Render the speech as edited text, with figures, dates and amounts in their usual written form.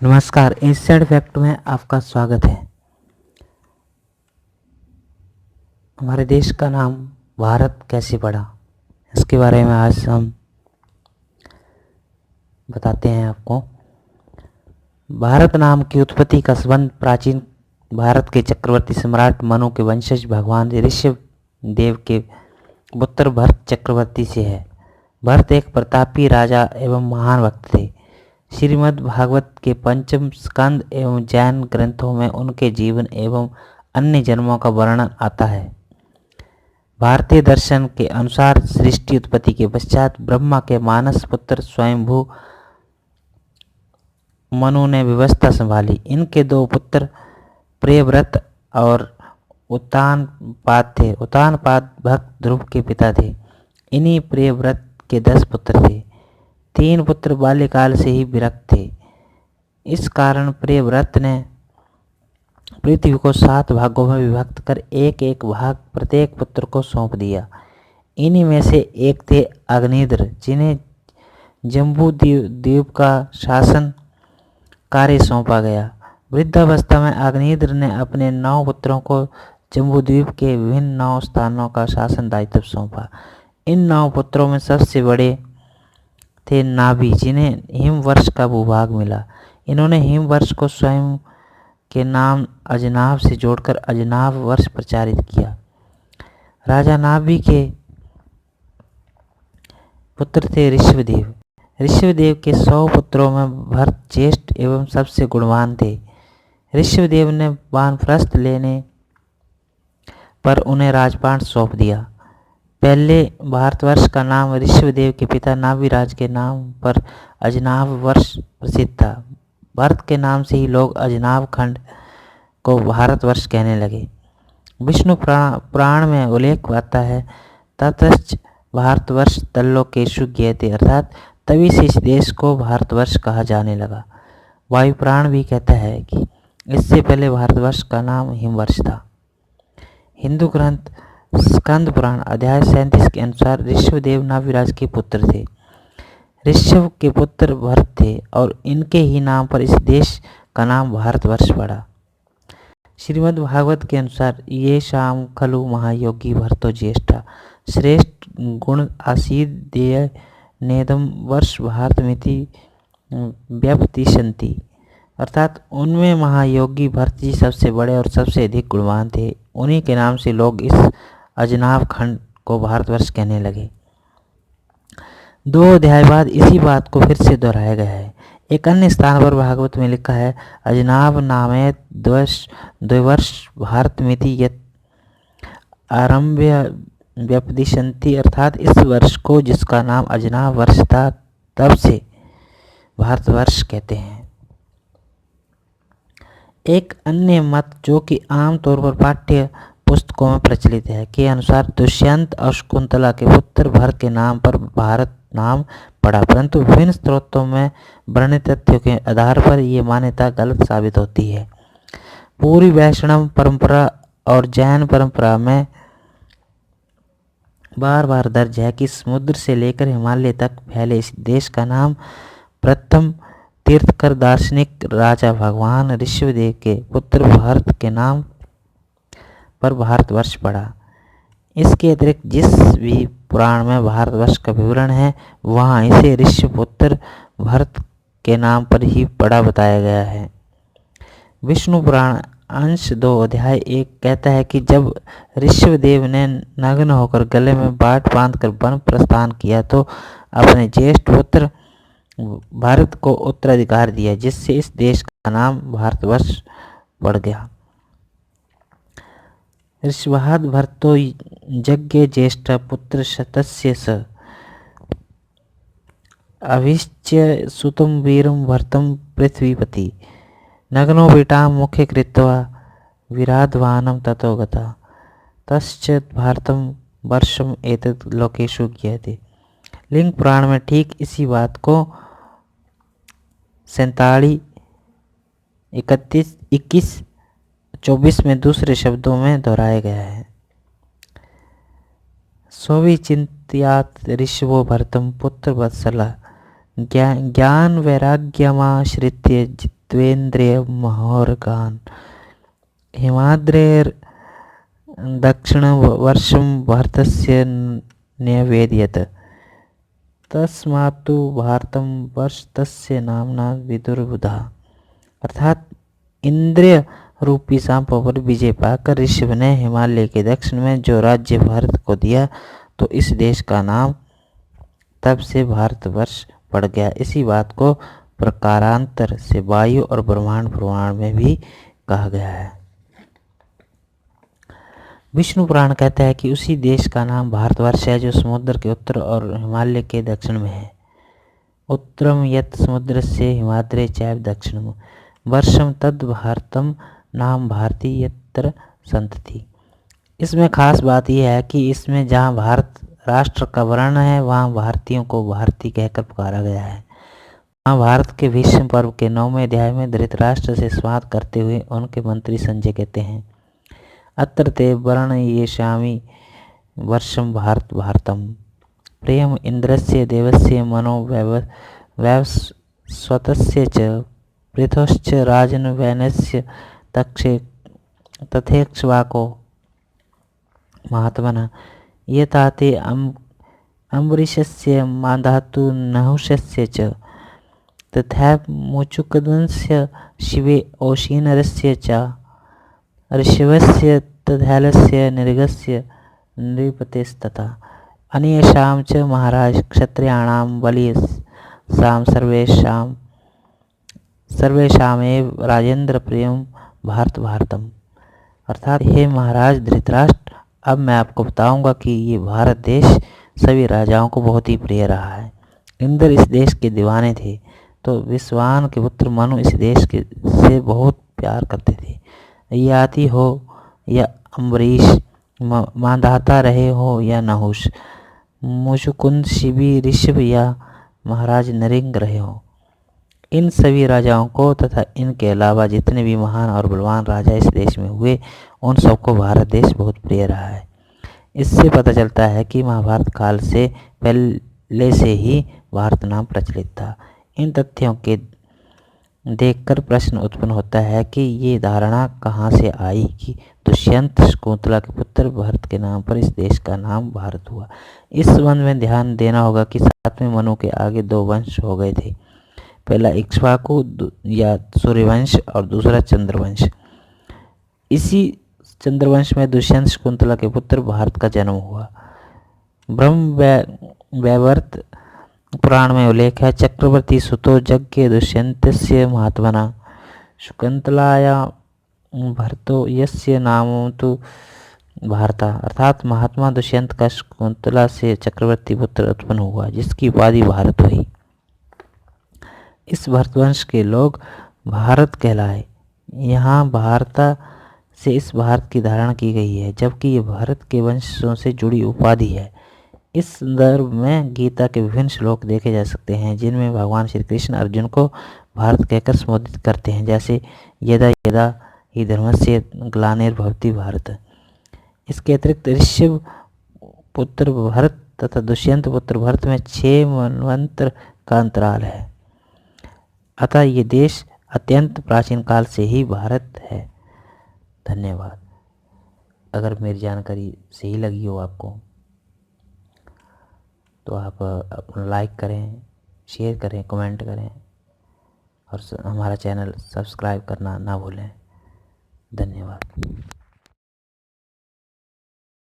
नमस्कार, inside fact में आपका स्वागत है। हमारे देश का नाम भारत कैसे पड़ा, इसके बारे में आज हम बताते हैं आपको। भारत नाम की उत्पत्ति का संबंध प्राचीन भारत के चक्रवर्ती सम्राट मनु के वंशज भगवान ऋषभ देव के पुत्र भरत चक्रवर्ती से है। भरत एक प्रतापी राजा एवं महान भक्त थे। श्रीमद् भागवत के पंचम स्कंद एवं जैन ग्रंथों में उनके जीवन एवं अन्य जन्मों का वर्णन आता है। भारतीय दर्शन के अनुसार सृष्टि उत्पत्ति के पश्चात ब्रह्मा के मानस पुत्र स्वयंभू मनु ने व्यवस्था संभाली। इनके दो पुत्र प्रियव्रत और उत्तानपाद थे। उत्तानपाद भक्त ध्रुव के पिता थे। इन्हीं प्रियव्रत के 10 पुत्र थे। 3 पुत्र बाल्यकाल से ही विरक्त थे। इस कारण प्रियव्रत ने पृथ्वी को 7 भागों में विभक्त कर एक एक भाग प्रत्येक पुत्र को सौंप दिया। इन्हीं में से एक थे अग्निद्र, जिन्हें जम्बू द्वीप का शासन कार्य सौंपा गया। वृद्धावस्था में अग्निद्र ने अपने 9 पुत्रों को जम्बूद्वीप के विभिन्न 9 स्थानों का शासन दायित्व सौंपा। इन 9 पुत्रों में सबसे बड़े थे नाभि, जिन्हें हिमवर्ष का भूभाग मिला। इन्होंने हिमवर्ष को स्वयं के नाम अजनाभ से जोड़कर अजनाभ वर्ष प्रचारित किया। राजा नाभि के पुत्र थे ऋषभदेव। ऋषभदेव के 100 पुत्रों में भरत ज्येष्ठ एवं सबसे गुणवान थे। ऋषभदेव ने वानप्रस्थ लेने पर उन्हें राजपाट सौंप दिया। पहले भारतवर्ष का नाम ऋषभदेव के पिता नाभिराज के नाम पर अजनाभ वर्ष प्रसिद्ध था। भरत के नाम से ही लोग अजनाभ खंड को भारतवर्ष कहने लगे। विष्णु पुराण में उल्लेख आता है, ततश्च भारतवर्ष तल्लोकेषु ज्ञेयते, अर्थात तभी से इस देश को भारतवर्ष कहा जाने लगा। वायु पुराण भी कहता है कि इससे पहले भारतवर्ष का नाम हिमवर्ष था। हिंदू ग्रंथ स्कंद पुराण अध्याय 37 के अनुसार ऋषभदेव नाभिराज के पुत्र थे। ऋषभ के पुत्र भरत थे और इनके ही नाम पर इस देश का नाम भारतवर्ष पड़ा। श्रीमद् भागवत के अनुसार ये शाम खलु महायोगी भरतो ज्येष्ठा श्रेष्ठ गुण आसीद देय नेदम वर्ष भारतमिति व्यपतिशन्ति, अर्थात उनमें महायोगी भरत जी सबसे बड़े और सबसे अधिक गुणवान थे। उन्हीं के नाम से लोग इस अजनाभ खंड को भारतवर्ष कहने लगे। 2 अध्याय बाद इसी बात को फिर से दोहराया गया है। एक अन्य स्थान पर भागवत में लिखा है, अजनाभ नामेत द्विवर्ष भारतमिति यत् आरंभ्य व्यपदिशन्ति, अर्थात इस वर्ष को जिसका नाम अजनाभ वर्ष था तब से भारतवर्ष कहते हैं। एक अन्य मत जो कि आमतौर पर पाठ्य पुस्तकों में प्रचलित है के अनुसार दुष्यंत और शकुंतला के पुत्र भरत के नाम पर भारत नाम पड़ा, परंतु विभिन्न स्रोतों में वर्णित तथ्यों के आधार पर यह मान्यता गलत साबित होती है। पूरी वैष्णव परंपरा और जैन परंपरा में बार बार दर्ज है कि समुद्र से लेकर हिमालय तक फैले इस देश का नाम प्रथम तीर्थकर दार्शनिक राजा भगवान ऋषभदेव के पुत्र भरत के नाम पर भारतवर्ष पड़ा। इसके अतिरिक्त जिस भी पुराण में भारतवर्ष का विवरण है वहाँ इसे ऋषभपुत्र भरत के नाम पर ही पड़ा बताया गया है। विष्णु पुराण अंश 2 अध्याय 1 कहता है कि जब ऋषभदेव ने नग्न होकर गले में बाट बांधकर वन प्रस्थान किया तो अपने ज्येष्ठ पुत्र भारत को उत्तराधिकार दिया, जिससे इस देश का नाम भारतवर्ष पड़ गया। ऋषभाद भरतो यज्ञ ज्येष्ठ पुत्र शतस्य स अभिश्च्य सुतम वीरम भरतम पृथ्वीपति नग्नो बेटाम मुखे कृत्वा विराधवानम ततो गता तश्च भारतम वर्षम एतत् लोकेषु ज्ञेयते। लिंग पुराण में ठीक इसी बात को 47, 31, 21, 24 में दूसरे शब्दों में दोहराया गया है। स्वविचिन्त्यात् ऋषभो भरतं पुत्रवत्सलः ज्ञान वैराग्यमाश्रित्य त्वेन्द्रिय महोरगान् हिमाद्रेर् दक्षिणवर्षं भारतस्य न्यवेदयत् तस्मात्तु भारतं वर्षतस्य नामना विदुर्बुधा। अर्थात इंद्रिय रूपी सांपों पर विजय पाकर ऋषभ ने हिमालय के दक्षिण में जो राज्य भारत को दिया, तो इस देश का नाम तब से भारतवर्ष पड़ गया। इसी बात को प्रकारांतर से वायु और ब्रह्मांड पुराण में भी कहा गया है। विष्णु पुराण कहता है कि उसी देश का नाम भारतवर्ष है जो समुद्र के उत्तर और हिमालय के दक्षिण में है। उत्तरम यत् समुद्र से हिमाद्रे चैव दक्षिणम वर्षम तद भारतम नाम भारती यत्र संतति। इसमें खास बात यह है कि इसमें जहाँ भारत राष्ट्र का वर्ण है, वहाँ भारतीयों को भारती कहकर पुकारा गया है। वहाँ भारत के भीष्म पर्व के 9वें अध्याय में धृतराष्ट्र से संवाद करते हुए उनके मंत्री संजय कहते हैं, अत्र ते वर्ण येषामि वर्षम भारत भारतम प्रियम इंद्रस्य देवस्य मनो वैवस्वतस्य च पृथोश्च राजन वैनस्य तक्षे तथेक्ष्वाको महात्मना ये ताते अम्बरीशस्य माधातु नहुषस्य च तथा मुचुकदंस्य शिवे ओशीनरस्य च ऋषभस्य तथैलस्य निर्गस्य नृपतेस्तथा अन्येषां च महाराज क्षत्रियाणां बलिसां सर्वेषामेव राजेंद्र प्रियम भारत भारतम। अर्थात हे महाराज धृतराष्ट्र, अब मैं आपको बताऊंगा कि ये भारत देश सभी राजाओं को बहुत ही प्रिय रहा है। इंद्र इस देश के दीवाने थे, तो विश्वान के पुत्र मनु इस देश के से बहुत प्यार करते थे। याति हो या अम्बरीश, मांधाता रहे हो या नहुष, मुचुकुंद शिवी ऋषभ या महाराज नरेंद्र रहे हो, इन सभी राजाओं को तथा इनके अलावा जितने भी महान और बलवान राजा इस देश में हुए, उन सबको भारत देश बहुत प्रिय रहा है। इससे पता चलता है कि महाभारत काल से पहले से ही भारत नाम प्रचलित था। इन तथ्यों के देखकर प्रश्न उत्पन्न होता है कि ये धारणा कहाँ से आई कि दुष्यंत शकुंतला के पुत्र भरत के नाम पर इस देश का नाम भारत हुआ। इस संबंध में ध्यान देना होगा कि 7वें मनु के आगे 2 वंश हो गए थे, पहला इक्ष्वाकु या सूर्यवंश और दूसरा चंद्रवंश। इसी चंद्रवंश में दुष्यंत शकुंतला के पुत्र भारत का जन्म हुआ। ब्रह्म वैवर्त पुराण में उल्लेख है, चक्रवर्ती सुतो यज्ञ दुष्यंतस्य महात्मना शकुंतलाया भरतो यस्य नाम तो भारता। अर्थात महात्मा दुष्यंत का शकुंतला से चक्रवर्ती पुत्र उत्पन्न हुआ, जिसकी उपाधि भारत हुई। इस भरतवंश के लोग भारत कहलाए। यहाँ भारता से इस भारत की धारणा की गई है, जबकि ये भारत के वंशों से जुड़ी उपाधि है। इस संदर्भ में गीता के विभिन्न श्लोक देखे जा सकते हैं, जिनमें भगवान श्री कृष्ण अर्जुन को भारत कहकर संबोधित करते हैं, जैसे यदा यदा ही धर्मस्य ग्लानिर्भवति भारत। इसके अतिरिक्त ऋषभ पुत्र भरत तथा दुष्यंत पुत्र भरत में 6 मनवंतर का अंतराल है। अतः ये देश अत्यंत प्राचीन काल से ही भारत है। धन्यवाद। अगर मेरी जानकारी सही लगी हो आपको, तो आप अपना लाइक करें, शेयर करें, कमेंट करें और हमारा चैनल सब्सक्राइब करना ना भूलें। धन्यवाद।